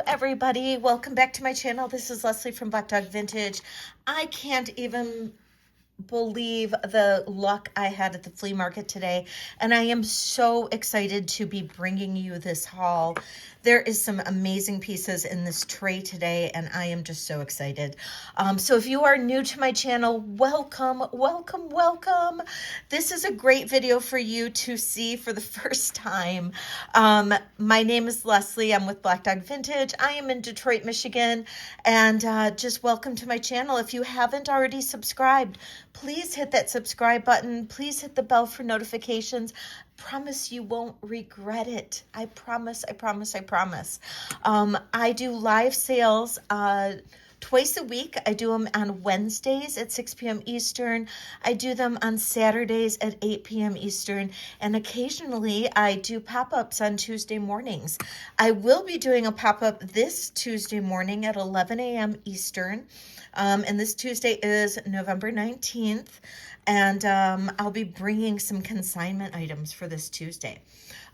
everybody, welcome back to my channel. This is Leslie from Black Dog Vintage. I can't even believe the luck I had at the flea market today, and I am so excited to be bringing you this haul. There is some amazing pieces in this tray today, and I am just so excited. So if you are new to my channel, welcome, welcome, welcome. This is a great video for you to see for the first time. My name is Leslie. I'm with Black Dog Vintage. I am in Detroit, Michigan, and just welcome to my channel. If you haven't already subscribed, please hit that subscribe button. Please hit the bell for notifications. Promise you won't regret it. I promise, I promise, I promise. I do live sales twice a week. I do them on Wednesdays at 6 p.m. Eastern. I do them on Saturdays at 8 p.m. Eastern. And occasionally I do pop-ups on Tuesday mornings. I will be doing a pop-up this Tuesday morning at 11 a.m. Eastern. And this Tuesday is November 19th. And I'll be bringing some consignment items for this Tuesday.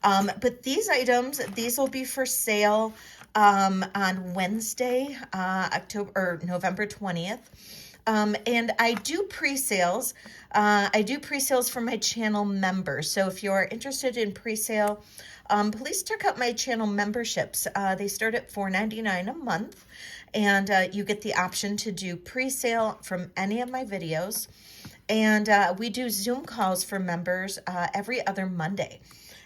But these items, these will be for sale on Wednesday, November 20th. And I do pre-sales. I do pre-sales for my channel members. So if you're interested in pre-sale, please check out my channel memberships. They start at $4.99 a month, and you get the option to do pre-sale from any of my videos. And we do Zoom calls for members every other Monday.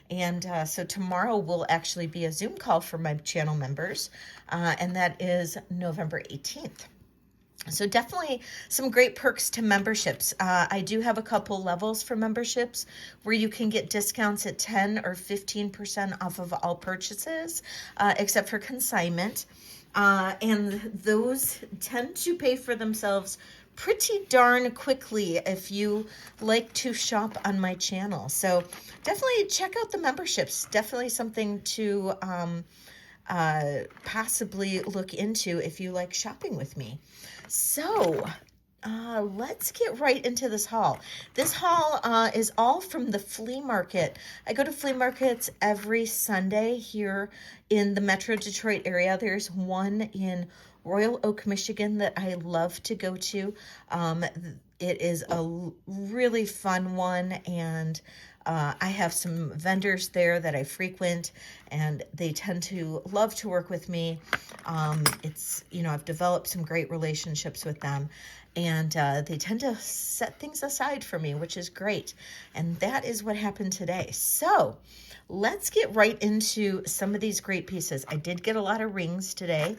And so tomorrow will actually be a Zoom call for my channel members, and that is November 18th. So definitely some great perks to memberships. I do have a couple levels for memberships where you can get discounts at 10 or 15% off of all purchases, except for consignment. And those tend to pay for themselves pretty darn quickly if you like to shop on my channel. So definitely check out the memberships. Definitely something to possibly look into if you like shopping with me. So let's get right into this haul. This haul is all from the flea market. I go to flea markets every Sunday here in the Metro Detroit area. There's one in Royal Oak, Michigan that I love to go to. It is a really fun one, and I have some vendors there that I frequent, and they tend to love to work with me. I've developed some great relationships with them, and they tend to set things aside for me, which is great. And that is what happened today. So let's get right into some of these great pieces. I did get a lot of rings today,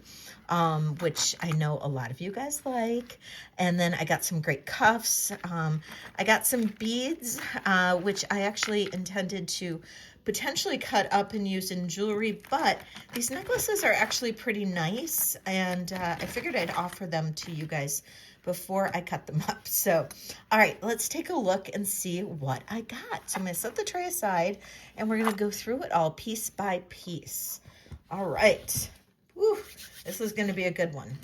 which I know a lot of you guys like. And then I got some great cuffs. I got some beads, which I actually intended to potentially cut up and use in jewelry, but these necklaces are actually pretty nice, and I figured I'd offer them to you guys before I cut them up. So, all right, let's take a look and see what I got. So I'm gonna set the tray aside, and we're gonna go through it all piece by piece. All right, whew, this is gonna be a good one.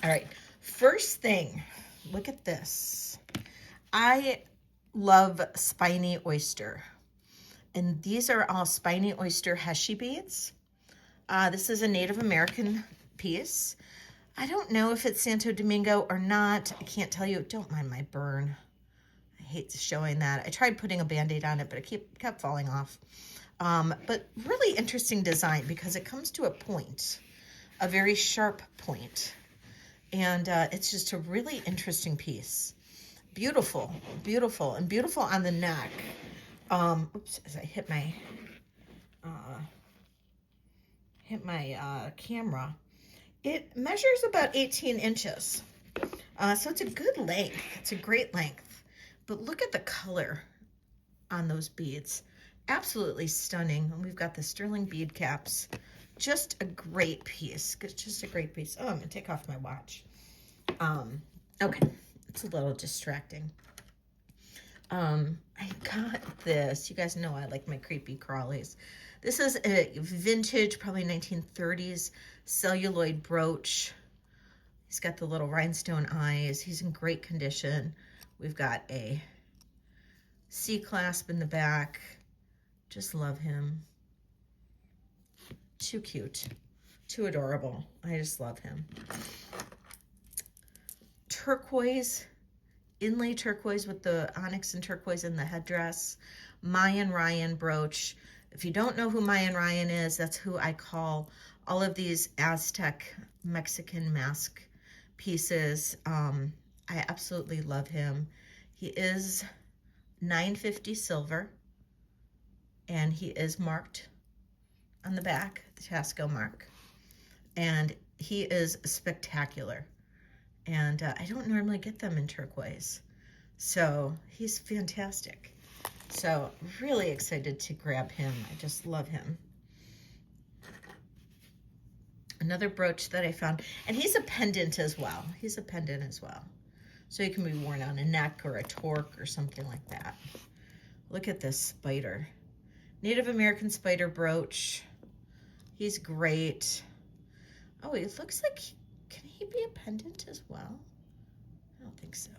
All right, first thing, look at this. I love spiny oyster. And these are all spiny oyster heshy beads. This is a Native American piece. I don't know if it's Santo Domingo or not. I can't tell you. Don't mind my burn. I hate showing that. I tried putting a Band-Aid on it, but it kept falling off. But really interesting design because it comes to a point, a very sharp point. And it's just a really interesting piece. Beautiful, beautiful, and beautiful on the neck. Oops, as I hit my camera. It measures about 18 inches. So it's a good length. It's a great length. But look at the color on those beads. Absolutely stunning. And we've got the sterling bead caps. Just a great piece. Just a great piece. Oh, I'm gonna take off my watch. Okay, it's a little distracting. I got this. You guys know I like my creepy crawlies. This is a vintage, probably 1930s celluloid brooch. He's got the little rhinestone eyes. He's in great condition. We've got a C-clasp in the back. Just love him. Too cute. Too adorable. I just love him. Turquoise, inlay turquoise with the onyx and turquoise in the headdress. Mayan Ryan brooch. If you don't know who Mayan Ryan is, that's who I call all of these Aztec Mexican mask pieces. I absolutely love him. He is $9.50 silver, and he is marked on the back, the Tasco mark, and he is spectacular. And I don't normally get them in turquoise, so he's fantastic. So really excited to grab him. I just love him. Another brooch that I found, and he's a pendant as well. He's a pendant as well. So he can be worn on a neck or a torque or something like that. Look at this spider. Native American spider brooch. He's great. Oh, it looks like, can he be a pendant as well? I don't think so.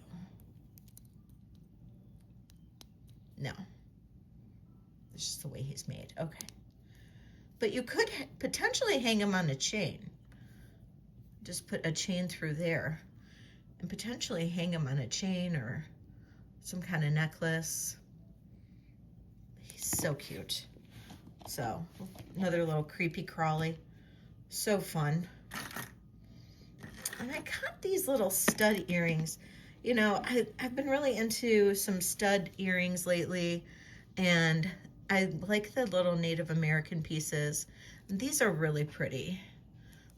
No. It's just the way he's made. Okay. But you could potentially hang him on a chain. Just put a chain through there and potentially hang him on a chain or some kind of necklace. He's so cute. So another little creepy crawly. So fun. And I got these little stud earrings. You know, I've been really into some stud earrings lately, and I like the little Native American pieces. These are really pretty.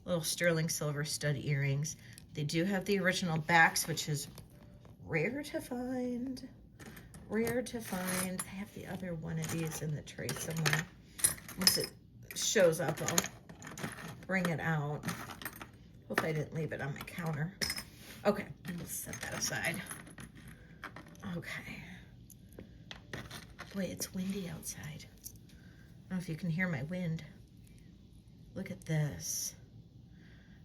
Little sterling silver stud earrings. They do have the original backs, which is rare to find. Rare to find. I have the other one of these in the tray somewhere. Once it shows up, I'll bring it out. Hope I didn't leave it on my counter. Okay, we'll set that aside. Okay. Boy, it's windy outside. I don't know if you can hear my wind. Look at this.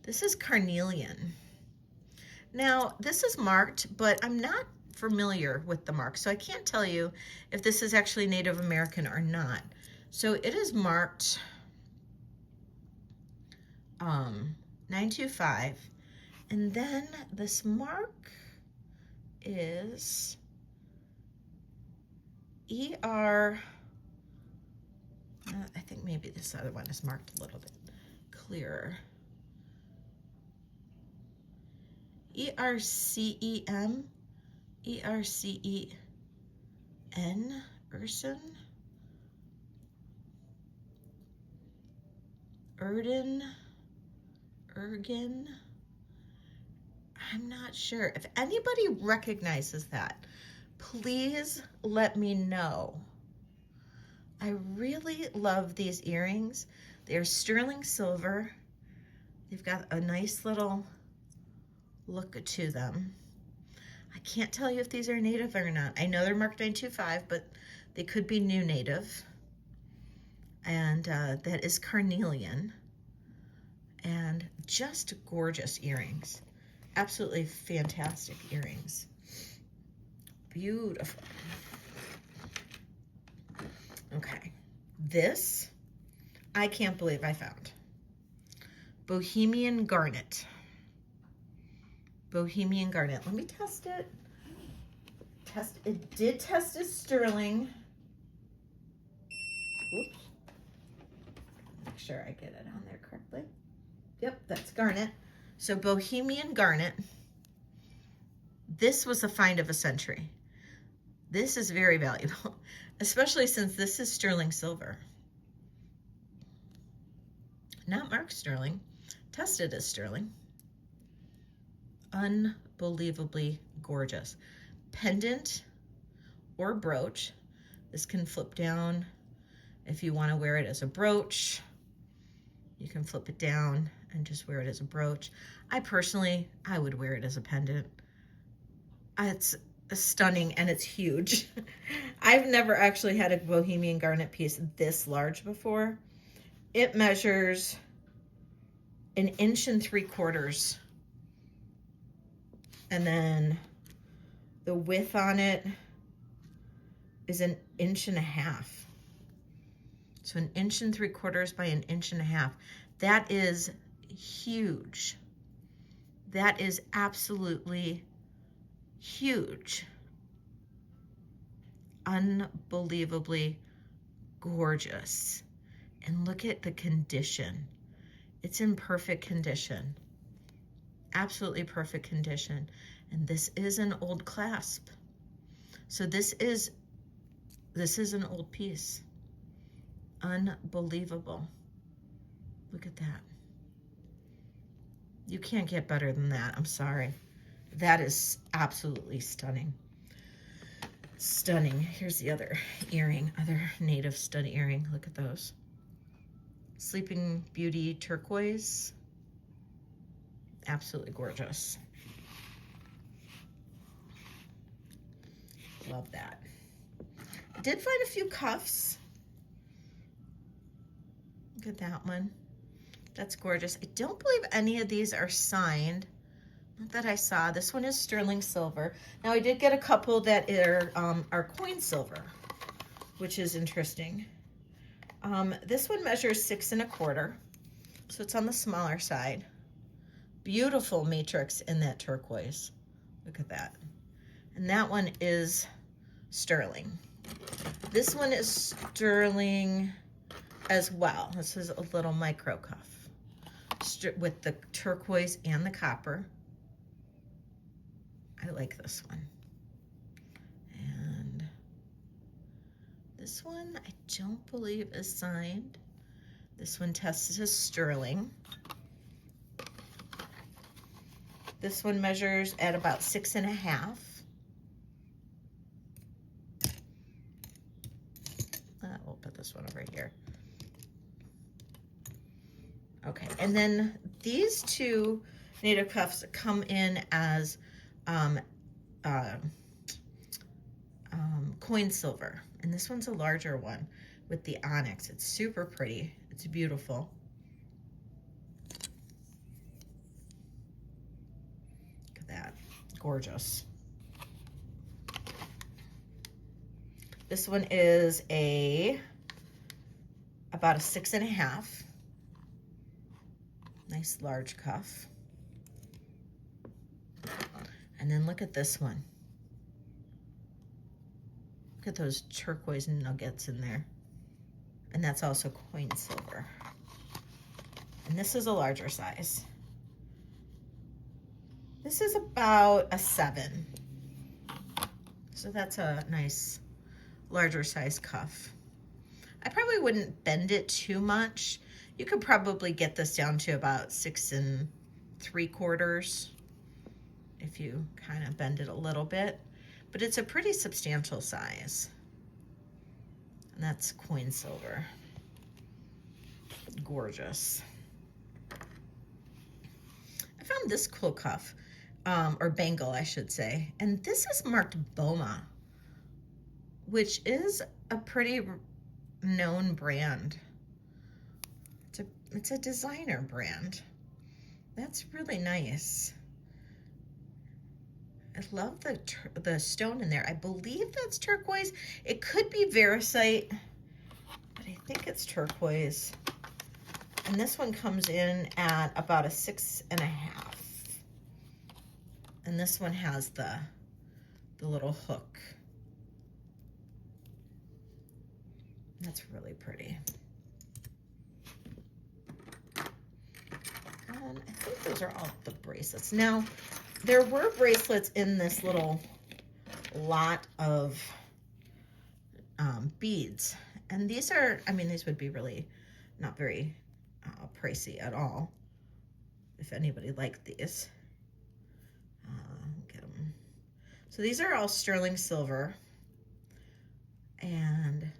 This is Carnelian. Now, this is marked, but I'm not familiar with the mark, so I can't tell you if this is actually Native American or not. So it is marked 925, and then this mark is ER. I think maybe this other one is marked a little bit clearer. ERCEM, ERCEN, Urson, Erden, Ergen. I'm not sure. If anybody recognizes that, please let me know. I really love these earrings. They're sterling silver. They've got a nice little look to them. I can't tell you if these are native or not. I know they're marked 925, but they could be new native. And that is Carnelian. And just gorgeous earrings. Absolutely fantastic earrings. Beautiful. Okay, this I can't believe I found. Bohemian garnet. Bohemian garnet. Let me test it. It did test as sterling. Oops. Make sure I get it on there correctly. Yep, that's garnet. So Bohemian garnet. This was a find of a century. This is very valuable, especially since this is sterling silver. Not marked sterling, tested as sterling. Unbelievably gorgeous. Pendant or brooch. This can flip down if you want to wear it as a brooch. You can flip it down and just wear it as a brooch. I would wear it as a pendant. It's stunning and it's huge. I've never actually had a Bohemian garnet piece this large before. It measures 1 3/4 inches. And then the width on it is 1.5 inches. So 1 3/4 by 1.5 inches. That is huge. That is absolutely huge. Unbelievably gorgeous. And look at the condition. It's in perfect condition. Absolutely perfect condition. And this is an old clasp. So this is an old piece. Unbelievable. Look at that. You can't get better than that. I'm sorry. That is absolutely stunning. Stunning. Here's the other earring, other native stud earring. Look at those. Sleeping Beauty turquoise. Absolutely gorgeous. Love that. I did find a few cuffs. Look at that one. That's gorgeous. I don't believe any of these are signed. Not that I saw. This one is sterling silver. Now I did get a couple that are coin silver, which is interesting. This one measures 6 1/4, so it's on the smaller side. Beautiful matrix in that turquoise. Look at that. And that one is sterling. This one is sterling as well. This is a little micro cuff with the turquoise and the copper. I like this one. And this one I don't believe is signed. This one tests as sterling. This one measures at about 6 1/2. We'll put this one over here. Okay, and then these two native cuffs come in as coin silver, and this one's a larger one with the onyx. It's super pretty. It's beautiful. Look at that. Gorgeous. This one is about a 6 1/2. Nice large cuff. And then look at this one. Look at those turquoise nuggets in there. And that's also coin silver. And this is a larger size. This is about a 7. So that's a nice larger size cuff. I probably wouldn't bend it too much. You could probably get this down to about 6 3/4 if you kind of bend it a little bit, but it's a pretty substantial size. And that's coin silver. Gorgeous. I found this cool cuff, or bangle, I should say, and this is marked Boma, which is a pretty known brand. It's a designer brand. That's really nice. I love the stone in there. I believe that's turquoise. It could be varisite, but I think it's turquoise. And this one comes in at about a 6 1/2. And this one has the little hook. That's really pretty. And I think those are all the bracelets. Now, there were bracelets in this little lot of beads. And these are, I mean, these would be really not very pricey at all, if anybody liked these. Get them. So these are all sterling silver. And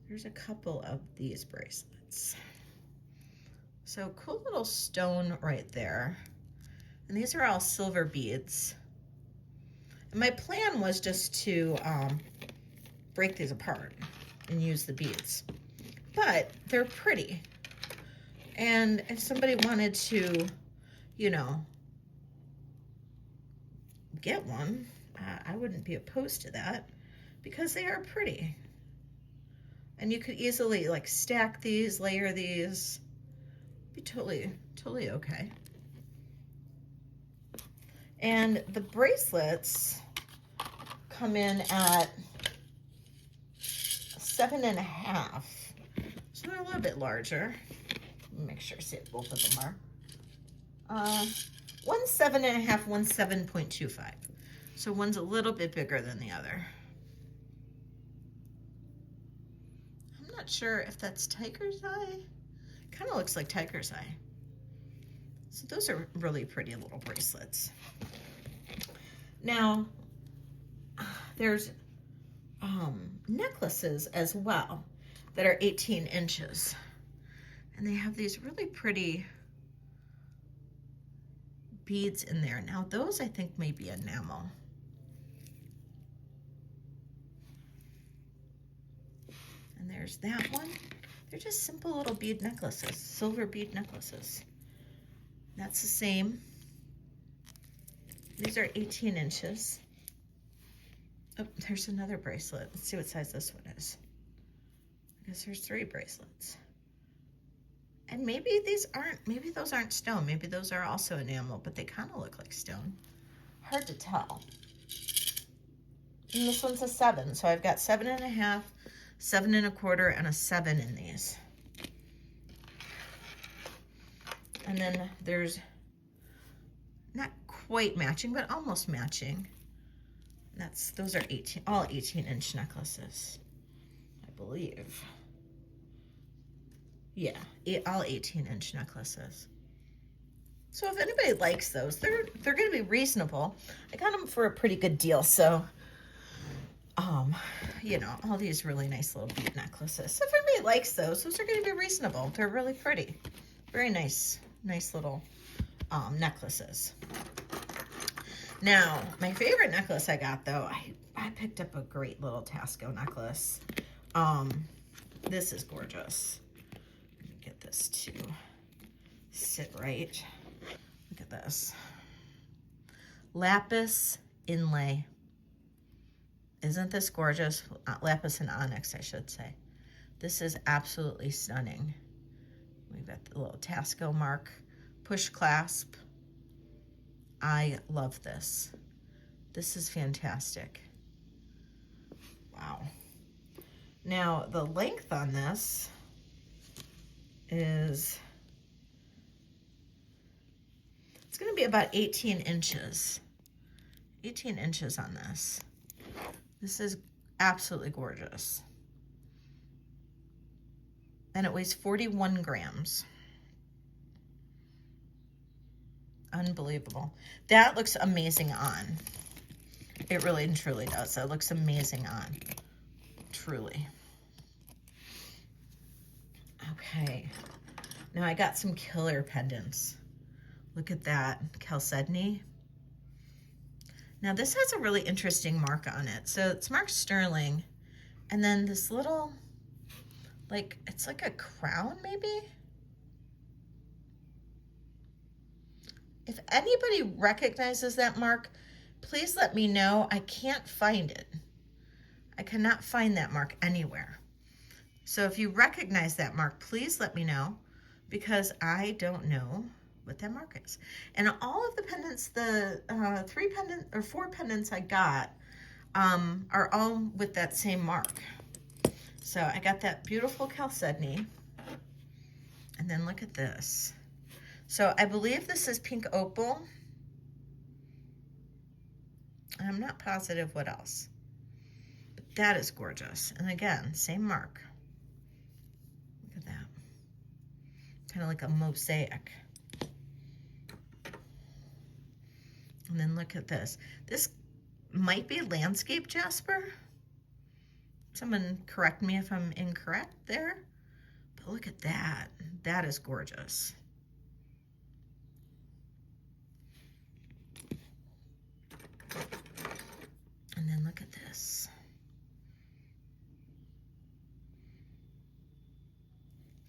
there's a couple of these bracelets. So cool little stone right there. And these are all silver beads. And my plan was just to break these apart and use the beads. But they're pretty. And if somebody wanted to, you know, get one, I wouldn't be opposed to that because they are pretty. And you could easily like stack these, layer these. Be totally okay. And the bracelets come in at 7.5. So they're a little bit larger. Make sure see if both of them are. One's 7.5, one's 7.25. So one's a little bit bigger than the other. I'm not sure if that's tiger's eye. Kind of looks like tiger's eye. So those are really pretty little bracelets. Now, there's necklaces as well that are 18 inches. And they have these really pretty beads in there. Now those I think may be enamel. And there's that one. They're just simple little bead necklaces, silver bead necklaces. That's the same. These are 18 inches. Oh, there's another bracelet. Let's see what size this one is. I guess there's 3 bracelets. And maybe those aren't stone. Maybe those are also enamel, but they kind of look like stone. Hard to tell. And this one's a 7. So I've got 7.5, 7.25, and a 7 in these. And then there's not quite matching, but almost matching. Those are all 18-inch necklaces, I believe. Yeah, all 18-inch necklaces. So if anybody likes those, they're going to be reasonable. I got them for a pretty good deal, so you know, all these really nice little bead necklaces. So if anybody likes those are going to be reasonable. They're really pretty. Very nice little necklaces. Now, my favorite necklace I got, though, I picked up a great little Tasco necklace. This is gorgeous. Let me get this to sit right. Look at this. Lapis inlay. Isn't this gorgeous? Lapis and onyx, I should say. This is absolutely stunning. We've got the little Tasco mark, push clasp. I love this. This is fantastic. Wow. Now, the length on this is, it's going to be about 18 inches. 18 inches on this. This is absolutely gorgeous. And it weighs 41 grams. Unbelievable. That looks amazing on. It really and truly does. That looks amazing on. Truly. Okay. Now I got some killer pendants. Look at that. Chalcedony. Now this has a really interesting mark on it. So it's marked sterling. And then this little, like, it's like a crown maybe? If anybody recognizes that mark, please let me know. I can't find it. I cannot find that mark anywhere. So if you recognize that mark, please let me know, because I don't know what that mark is. And all of the pendants, the 4 pendants I got are all with that same mark. So I got that beautiful chalcedony. And then look at this. So I believe this is pink opal. And I'm not positive what else. But that is gorgeous. And again, same mark. Look at that. Kind of like a mosaic. And then look at this. This might be landscape jasper. Someone correct me if I'm incorrect there. But look at that. That is gorgeous. And then look at this.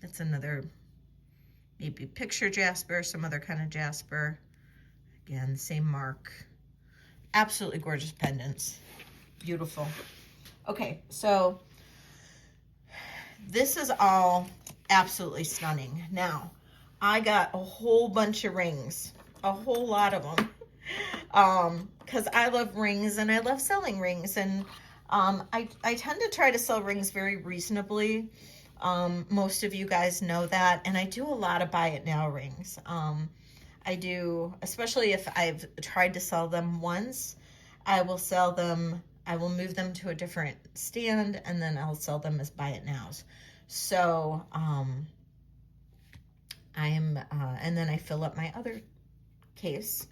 That's another maybe picture jasper, some other kind of jasper. Again, same mark. Absolutely gorgeous pendants. Beautiful. Okay, so this is all absolutely stunning. Now, I got a whole bunch of rings, a whole lot of them, because I love rings and I love selling rings, and I tend to try to sell rings very reasonably. Most of you guys know that, and I do a lot of buy it now rings. I do, especially if I've tried to sell them once, I will sell them, I will move them to a different stand, and then I'll sell them as buy it nows. So, and then I fill up my other case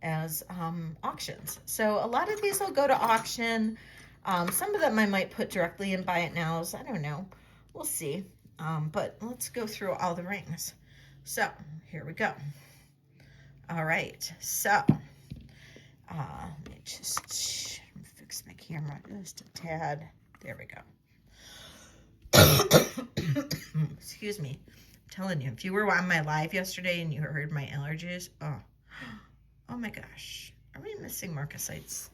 as auctions. So a lot of these will go to auction. Some of them I might put directly in buy it nows. I don't know. We'll see. But let's go through all the rings. So here we go. All right. So let me just fix my camera just a tad. There we go. Excuse me. I'm telling you, if you were on my live yesterday and you heard my allergies, oh my gosh. Are we missing marcasites?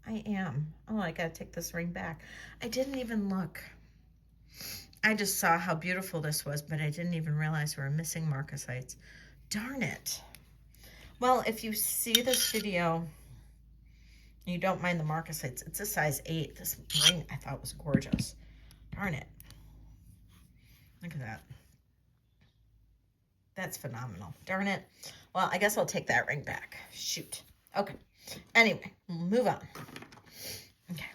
I am. Oh, I gotta take this ring back. I didn't even look. I just saw how beautiful this was, but I didn't even realize we were missing marcasites. Darn it. Well, if you see this video, you don't mind the marcasites. It's a size 8. This ring I thought was gorgeous. Darn it. Look at that. That's phenomenal. Darn it. Well, I guess I'll take that ring back. Shoot. Okay. Anyway, we'll move on. Okay.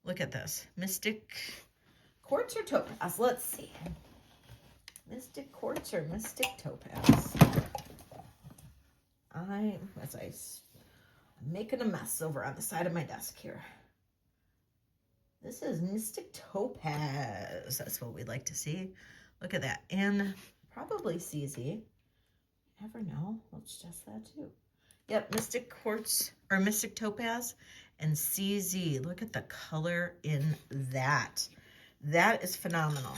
Look at this. Mystic quartz or topaz? Let's see. Mystic quartz or mystic topaz? I'm making a mess over on the side of my desk here. This is mystic topaz. That's what we'd like to see. Look at that. And probably CZ. Never know. Let's test that too. Yep, mystic quartz or mystic topaz and CZ. Look at the color in that. That is phenomenal.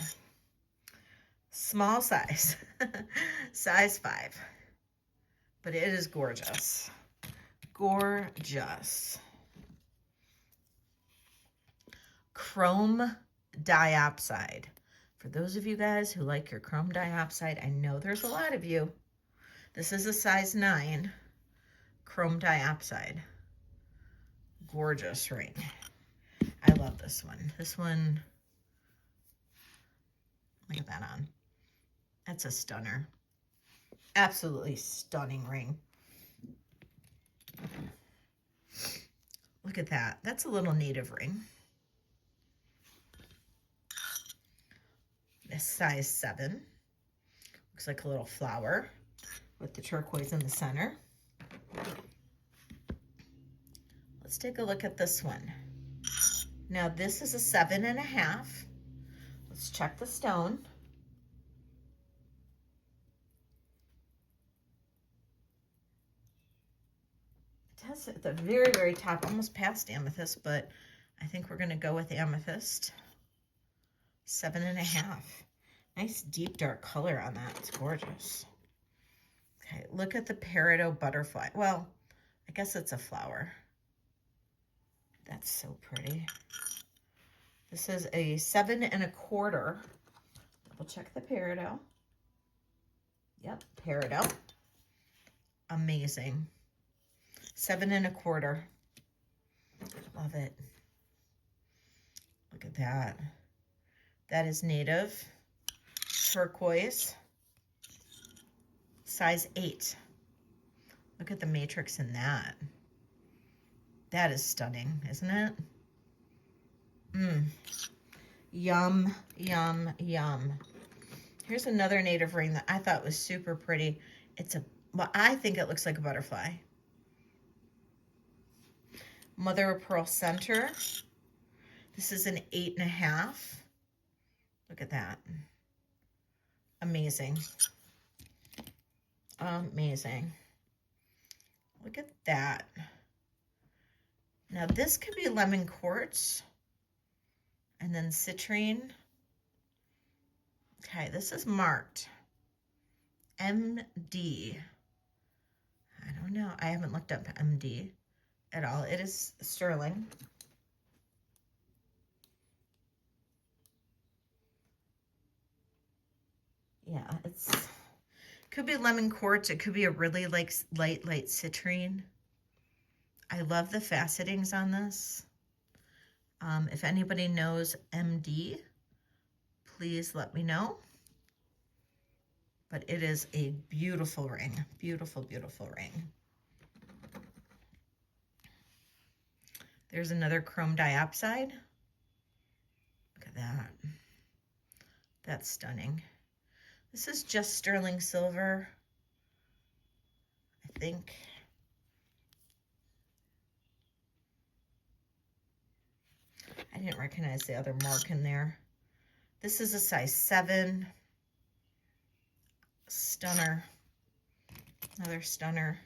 Small size, size 5, but it is gorgeous. Gorgeous. Chrome diopside. For those of you guys who like your chrome diopside, I know there's a lot of you. This is a size 9 chrome diopside. Gorgeous ring. I love this one. This one, look at that on. That's a stunner. Absolutely stunning ring. Look at that. That's a little native ring. This size 7. Looks like a little flower with the turquoise in the center. Let's take a look at this one. Now this is a 7.5. Let's check the stone. It has at the very, very top, almost past amethyst, but I think we're going to go with amethyst. 7.5. Nice deep dark color on that. It's gorgeous. Okay, look at the peridot butterfly. Well, I guess it's a flower. That's so pretty. This is a 7.25. Double check the peridot. Yep, peridot. Amazing. 7.25. Love it. Look at that. That is native turquoise, size 8. Look at the matrix in that. That is stunning, isn't it? Yum, yum, yum. Here's another native ring that I thought was super pretty. It's a, well, I think it looks like a butterfly. Mother of pearl center. This is an 8.5. Look at that. Amazing. Amazing. Look at that. Now this could be lemon quartz and then citrine. Okay, this is marked MD. I don't know. I haven't looked up MD at all. It is sterling. Yeah, could be lemon quartz. It could be a really like light citrine. I love the facetings on this. If anybody knows MD, please let me know. But it is a beautiful ring. Beautiful, beautiful ring. There's another chrome diopside. Look at that. That's stunning. This is just sterling silver, I think. I didn't recognize the other mark in there. This is a size 7. Stunner. Another stunner.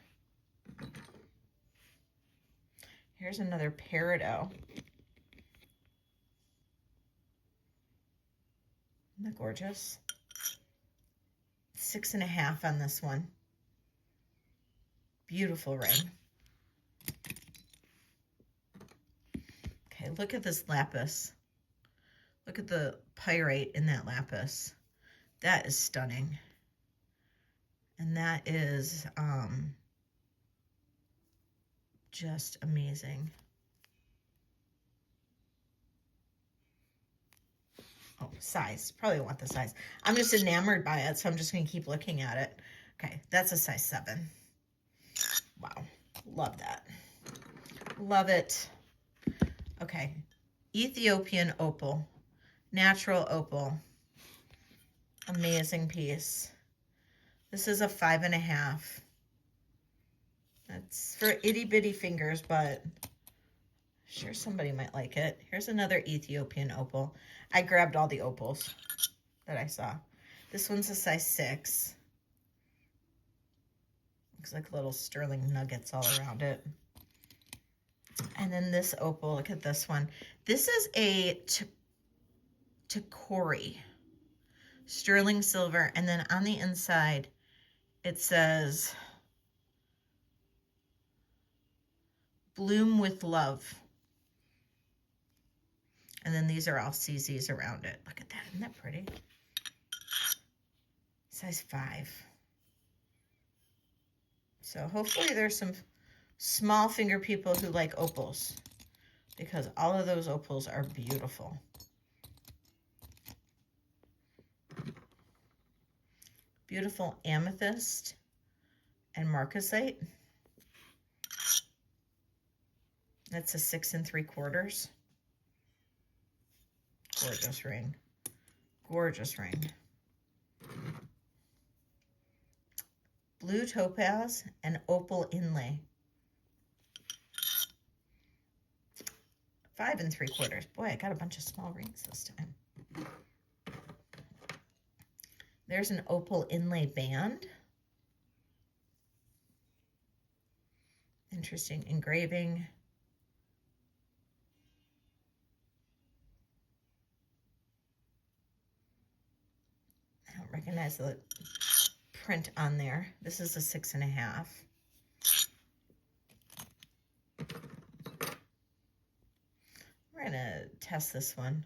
Here's another peridot. Isn't that gorgeous? 6.5 on this one. Beautiful ring. Okay, look at this lapis. Look at the pyrite in that lapis. That is stunning. And that is just amazing. Oh, size. Probably want the size. I'm just enamored by it, so I'm just going to keep looking at it. Okay, that's a size 7. Wow. Love that. Love it. Okay. Ethiopian opal. Natural opal. Amazing piece. This is a 5.5. That's for itty bitty fingers, but sure somebody might like it. Here's another Ethiopian opal. I grabbed all the opals that I saw. This one's a size 6. Looks like little sterling nuggets all around it. And then this opal, look at this one. This is a Takori sterling silver, and then on the inside it says bloom with love. And then these are all CZs around it. Look at that. Isn't that pretty? Size 5. So hopefully there's some small finger people who like opals, because all of those opals are beautiful. Beautiful amethyst and marcasite. That's a 6 3/4. Gorgeous ring. Gorgeous ring. Blue topaz and opal inlay. 5 3/4. Boy, I got a bunch of small rings this time. There's an opal inlay band. Interesting engraving. I don't recognize the print on there. This is a 6.5. We're gonna test this one.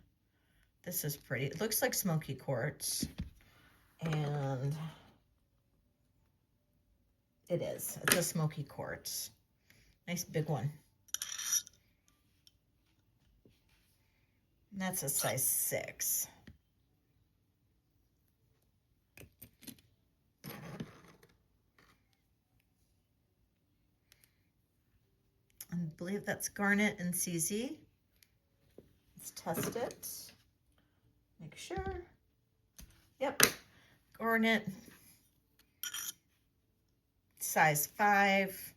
This is pretty. It looks like smoky quartz, and it is. It's a smoky quartz. Nice big one. And that's a size 6. I believe that's garnet and CZ. Let's test it. Make sure. Yep. Garnet. Size 5.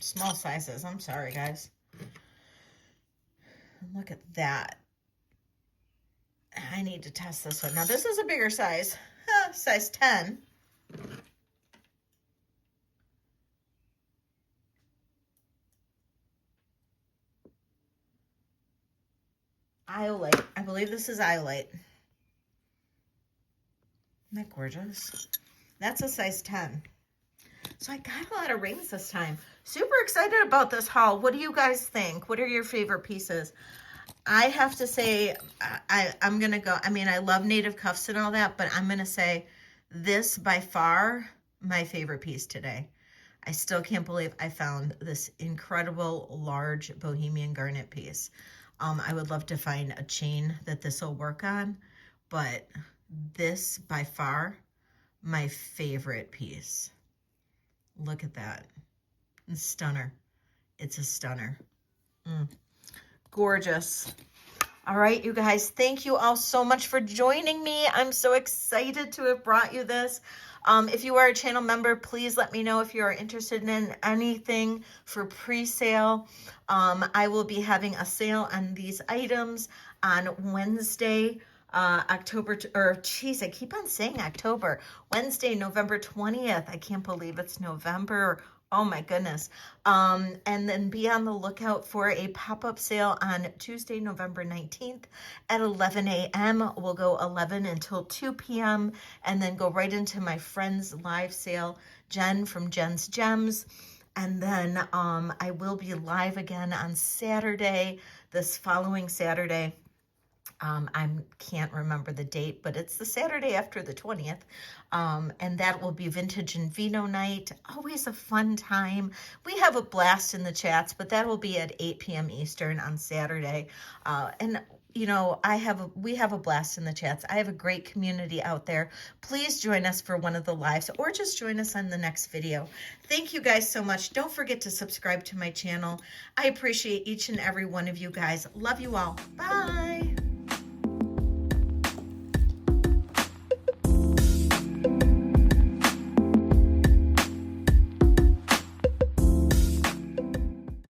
Small sizes. I'm sorry, guys. Look at that. I need to test this one. Now, this is a bigger size. Size 10. Iolite. I believe this is iolite. Isn't that gorgeous? That's a size 10. So I got a lot of rings this time. Super excited about this haul. What do you guys think? What are your favorite pieces? I have to say, I'm going to go, I mean, I love native cuffs and all that, but I'm going to say this by far my favorite piece today. I still can't believe I found this incredible large Bohemian garnet piece. I would love to find a chain that this will work on, but this by far my favorite piece. Look at that. It's stunner. It's a stunner. Gorgeous. All right, you guys, thank you all so much for joining me. I'm so excited to have brought you this. If you are a channel member, please let me know if you are interested in anything for pre-sale. I will be having a sale on these items on Wednesday, I keep on saying October. Wednesday, November 20th. I can't believe it's November. Oh my goodness. And then be on the lookout for a pop-up sale on Tuesday, November 19th at 11 a.m. We'll go 11 until 2 p.m. and then go right into my friend's live sale, Jen from Jen's Gems. And then I will be live again on Saturday, this following Saturday. I can't remember the date, but it's the Saturday after the 20th. And that will be Vintage and Vino night. Always a fun time. We have a blast in the chats, but that will be at 8 p.m. Eastern on Saturday. And you know, we have a blast in the chats. I have a great community out there. Please join us for one of the lives or just join us on the next video. Thank you guys so much. Don't forget to subscribe to my channel. I appreciate each and every one of you guys. Love you all. Bye.